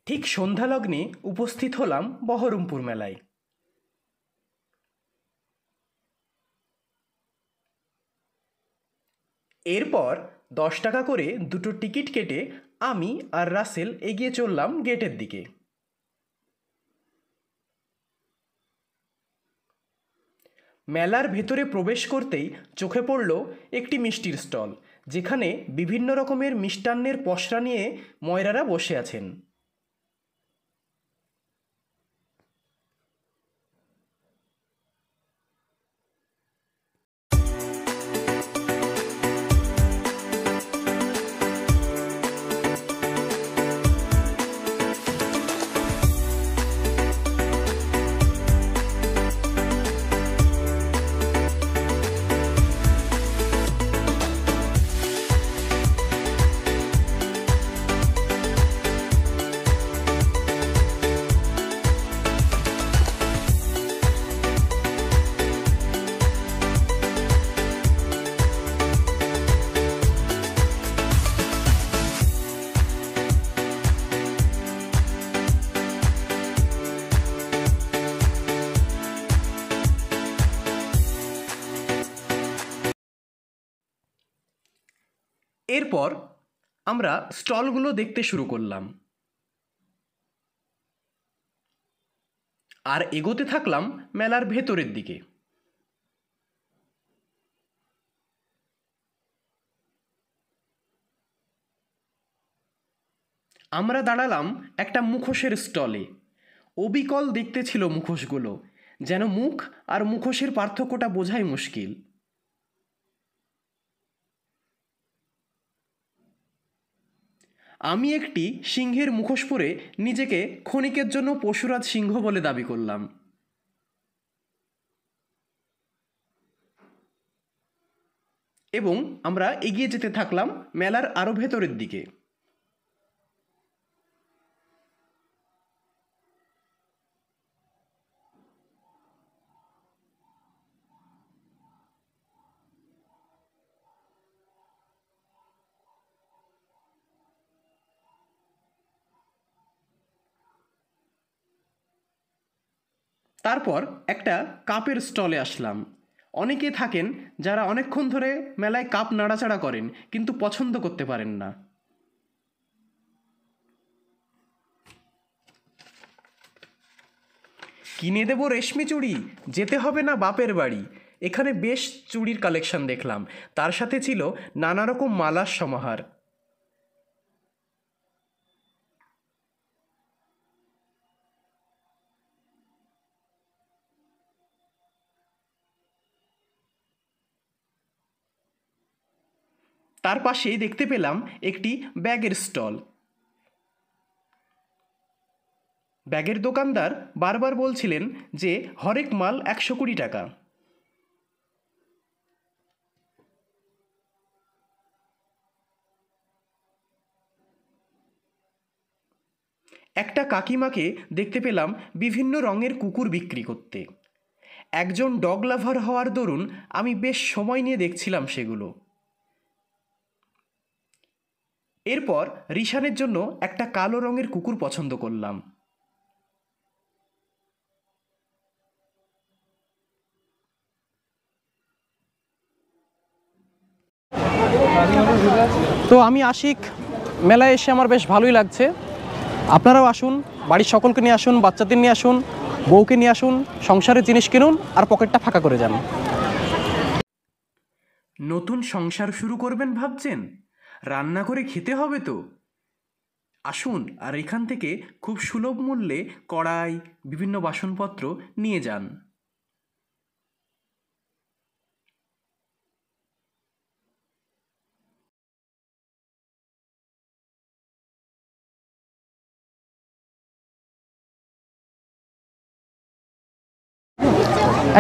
ঠিক সন্ধ্যালগ্নে উপস্থিত হলাম বহরমপুর মেলায়। এরপর 10 টাকা করে দুটো টিকিট কেটে আমি আর রাসেল এগিয়ে চললাম গেটের দিকে। মেলার ভেতরে প্রবেশ করতেই চোখে পড়ল একটি মিষ্টির স্টল, যেখানে বিভিন্ন রকমের মিষ্টান্নের পসরা নিয়ে ময়রারা বসে আছেন। এরপর আমরা স্টলগুলো দেখতে শুরু করলাম আর এগোতে থাকলাম মেলার ভেতরের দিকে। আমরা দাঁড়ালাম একটা মুখোশের স্টলে। অবিকল দেখতে ছিল মুখোশগুলো, যেন মুখ আর মুখোশের পার্থক্যটা বোঝাই মুশকিল। আমি একটি সিংহের মুখোশ পরে নিজেকে ক্ষণিকের জন্য পশুরাজ সিংহ বলে দাবি করলাম। এবং আমরা এগিয়ে যেতে থাকলাম মেলার আরো ভেতরের দিকে। তারপর একটা কাপের স্টলে আসলাম। অনেকে থাকেন যারা অনেকক্ষণ ধরে মেলায় কাপ নাড়াচাড়া করেন, কিন্তু পছন্দ করতে পারেন না। কিনে দেব রেশমি চুড়ি, যেতে হবে না বাপের বাড়ি। এখানে বেশ চুড়ির কালেকশন দেখলাম, তার সাথে ছিল নানা রকম মালার সমাহার। তার পাশেই দেখতে পেলাম একটি ব্যাগের স্টল। ব্যাগের দোকানদার বারবার বলছিলেন যে হরেক মাল 120 টাকা। একটা কাকিমাকে দেখতে পেলাম বিভিন্ন রঙের কুকুর বিক্রি করতে। একজন ডগ লাভার হওয়ার দরুন আমি বেশ সময় নিয়ে দেখছিলাম সেগুলো। এরপর রিশানের জন্য একটা কালো রঙের কুকুর পছন্দ করলাম। তো আমি আশিক, মেলায় এসে আমার বেশ ভালোই লাগছে। আপনারাও আসুন, বাড়ির সকলকে নিয়ে আসুন, বাচ্চাদের নিয়ে আসুন, বউকে নিয়ে আসুন, সংসারের জিনিস কিনুন আর পকেটটা ফাঁকা করে যান। নতুন সংসার শুরু করবেন ভাবছেন? রান্না করে খেতে হবে তো। আসুন আর এখান থেকে খুব সুলভ মূল্যে কড়াই, বিভিন্ন বাসনপত্র নিয়ে যান।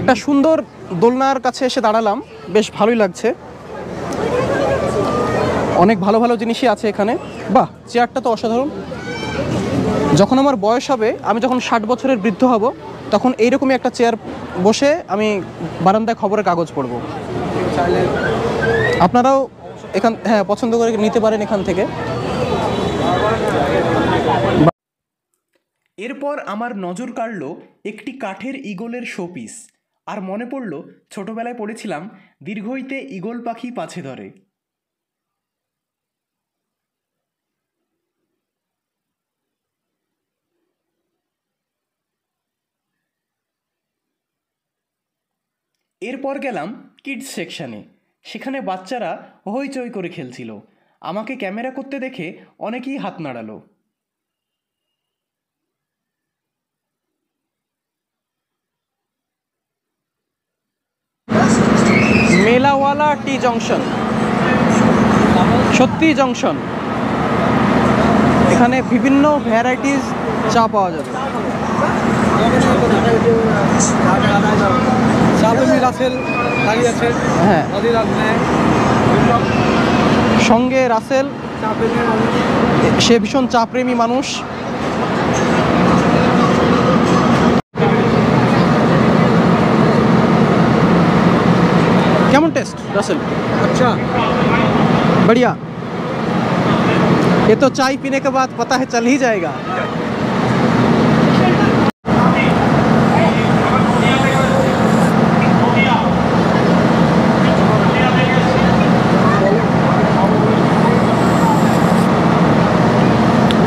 একটা সুন্দর দোলনার কাছে এসে দাঁড়ালাম, বেশ ভালোই লাগছে। অনেক ভালো ভালো জিনিসই আছে এখানে। বাহ, চেয়ারটা তো অসাধারণ। যখন আমার বয়স হবে, আমি যখন 60 বছরের বৃদ্ধ হব, তখন এইরকমই একটা চেয়ার বসে আমি বারান্দায় খবরের কাগজ পড়ব। আপনারাও পছন্দ করে নিতে পারেন এখান থেকে। এরপর আমার নজর কাড়ল একটি কাঠের ঈগলের শোপিস, আর মনে পড়ল ছোটবেলায় পড়েছিলাম দীর্ঘইতে ঈগল পাখি পাছে ধরে। এরপর গেলাম কিডস সেকশানে। সেখানে বাচ্চারা হইচই করে খেলছিল। আমাকে ক্যামেরা করতে দেখে অনেকেই হাত নাড়ালো। মেলাওয়ালা টি জংশন, সত্যি জংশন। এখানে বিভিন্ন ভ্যারাইটিস চা পাওয়া যাবে। হ্যাঁ, সঙ্গে রাসেল, সে ভীষণ চা প্রেমী মানুষ। কেমন টেস্ট রাসেल? अच्छा, बढ़िया। ये तो चाय पीने के बाद पता है चल ही जाएगा।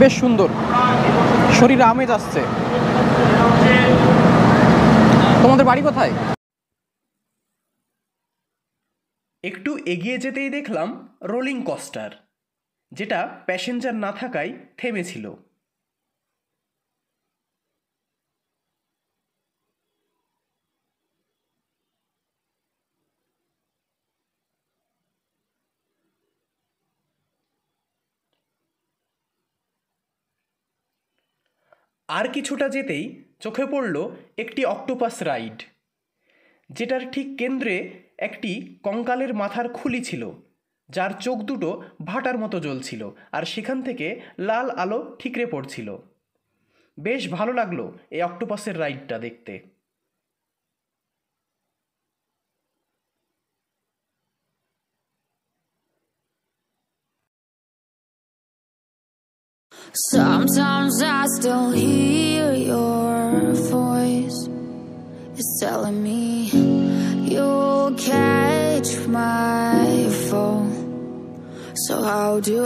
বেশ সুন্দর, শরীরে আমেজ আসছে। তোমাদের বাড়ি কোথায়? একটু এগিয়ে যেতেই দেখলাম রোলিং কোস্টার, যেটা প্যাসেঞ্জার না থাকায় থেমেছিল। আর কিছুটা যেতেই চোখে পড়ল একটি অক্টোপাস রাইড, যেটার ঠিক কেন্দ্রে একটি কঙ্কালের মাথার খুলি ছিল, যার চোখ দুটো ভাটার মতো জ্বলছিল, আর সেখান থেকে লাল আলো ঠিকরে পড়ছিল। বেশ ভালো লাগলো এই অক্টোপাসের রাইডটা দেখতে। Sometimes I still hear your voice. It's telling me you'll catch my fall. So how do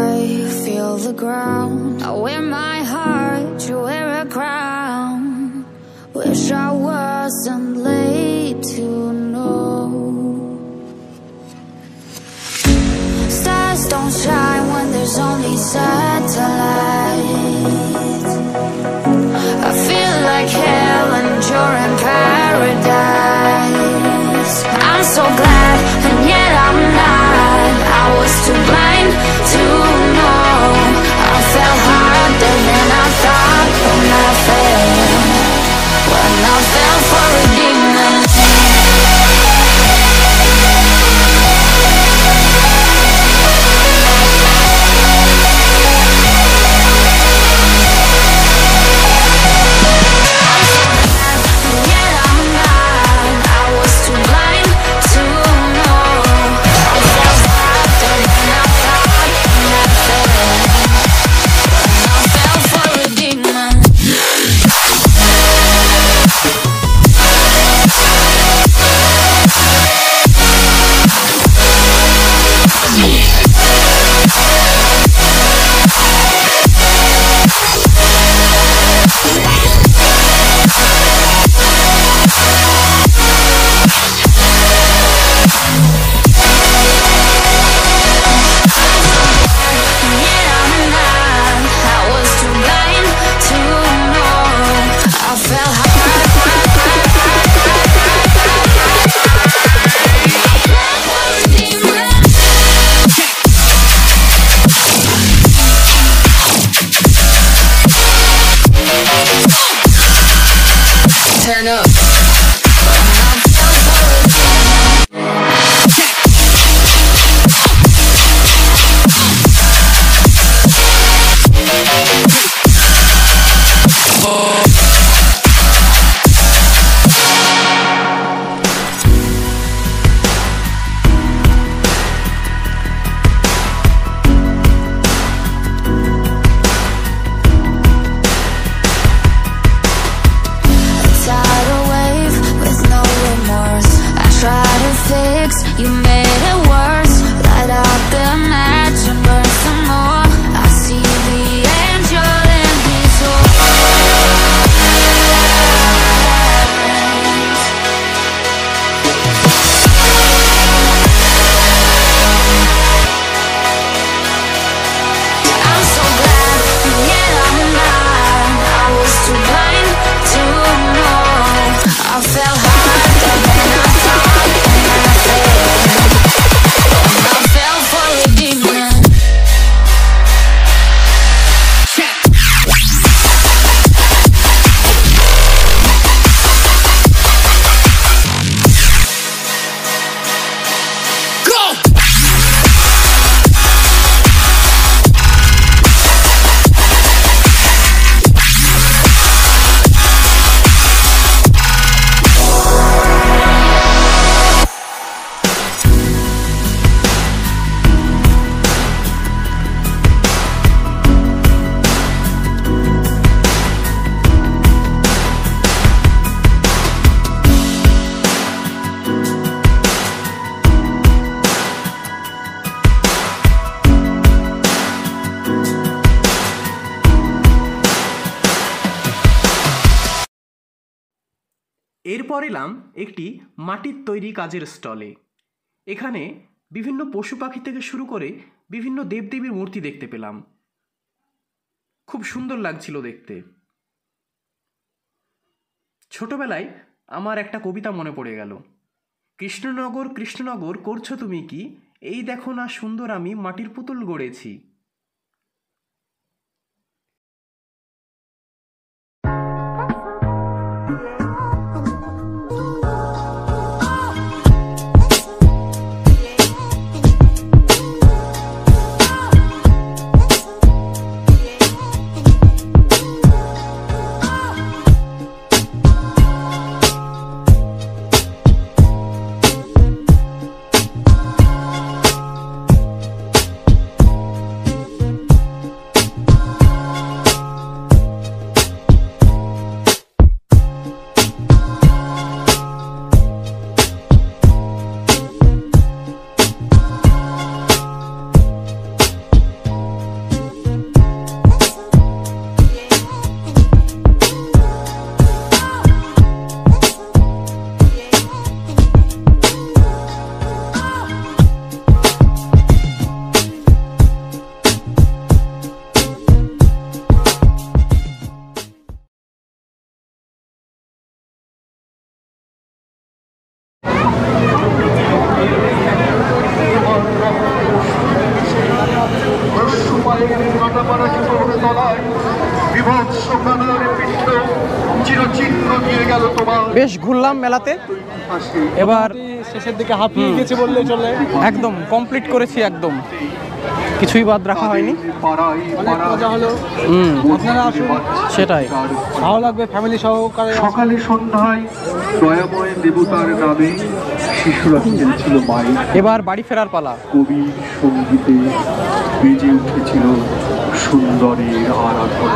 I feel the ground? I wear my heart, you wear a crown. Wish I wasn't late to know. Stars don't shine when there's only satellites. I feel like hell and you're in paradise. I'm so glad and yet I'm not. I was too blind to know. I fell harder than I thought when I fell for a demon. a match and burn some more. I see the angel in his eyes. I'm so glad, and yet I'm not. I was too blind to know. I fell harder than I thought, and then I fell for a demon. এরপর এলাম একটি মাটির তৈরি কাজের স্টলে। এখানে বিভিন্ন পশু পাখি থেকে শুরু করে বিভিন্ন দেবদেবীর মূর্তি দেখতে পেলাম। খুব সুন্দর লাগছিল দেখতে। ছোটবেলায় আমার একটা কবিতা মনে পড়ে গেল, কৃষ্ণনগর কৃষ্ণনগর করছো তুমি কি, এই দেখো না সুন্দর আমি মাটির পুতুল গড়েছি। বেশ ঘুরলাম মেলাতে, এবার শেষের দিকে হাঁপিয়ে গেছে বললেই চলে। একদম কমপ্লিট করেছি, একদম কিছুই বাদ রাখা হয়নি। অনেক মজা হলো, আপনারা আসুন, সেটাই ভালো লাগবে ফ্যামিলি সহকারে। সকালে সন্ধ্যায় দয়াময় দেবতার নামে শিশুরা খেলছিল মাইক, এবার বাড়ি ফেরার পালা। কবি সঙ্গীতে বেজে উঠেছিল সুন্দরের আরাধনা।